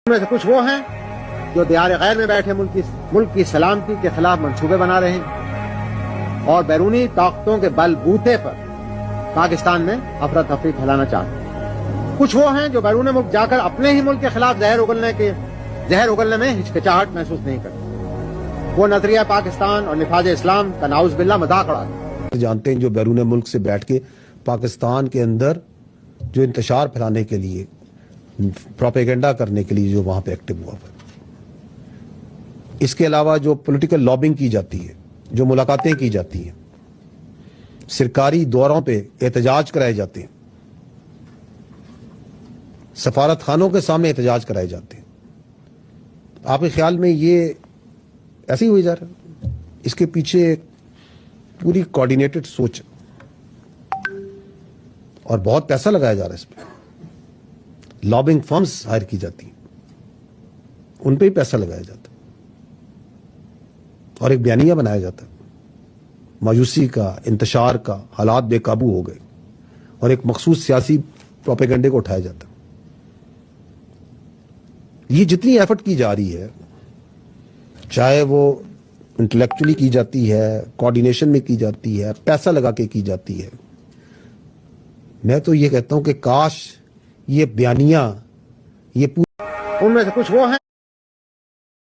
میں سے کچھ وہ ہیں جو دیار غیر میں بیٹھے ملک کی سلامتی کے خلاف منصوبے بنا رہے ہیں اور بیرونی طاقتوں کے بل بوتے پر پاکستان میں افراتفری پھیلانا چاہتے ہیں. کچھ وہ ہیں جو بیرون ملک جا کر اپنے ہی ملک کے خلاف زہر اگلنے میں ہچکچاہٹ محسوس نہیں کرتے. وہ نظریہ پاکستان اور نفاذ اسلام کا نعوذ باللہ مذاق اڑاتے ہیں. جانتے ہیں جو بیرون ملک سے بیٹھ کے پاکستان کے اندر جو انتشار پھیلانے کے لیے پروپیگنڈا کرنے کے لیے جو وہاں پہ ایکٹیو ہوا ہے. اس کے علاوہ جو پولیٹیکل لابنگ کی جاتی ہے، جو ملاقاتیں کی جاتی ہیں، سرکاری دوروں پہ احتجاج کرائے جاتے ہیں، سفارت خانوں کے سامنے احتجاج کرائے جاتے ہیں. آپ کے خیال میں یہ ایسے ہی ہوئی جا رہا ہے؟ اس کے پیچھے ایک پوری کوارڈینیٹڈ سوچ اور بہت پیسہ لگایا جا رہا ہے. اس پہ لابنگ فرمز ہائر کی جاتی ہیں، ان پہ ہی پیسہ لگایا جاتا ہے اور ایک بیانیہ بنایا جاتا ہے مایوسی کا، انتشار کا. حالات بے قابو ہو گئے اور ایک مخصوص سیاسی پروپیگنڈے کو اٹھایا جاتا ہے. یہ جتنی ایفرٹ کی جا رہی ہے، چاہے وہ انٹلیکچولی کی جاتی ہے، کوارڈینیشن میں کی جاتی ہے، پیسہ لگا کے کی جاتی ہے، میں تو یہ کہتا ہوں کہ کاش یہ بیانیہ یہ ان میں سے کچھ وہ ہیں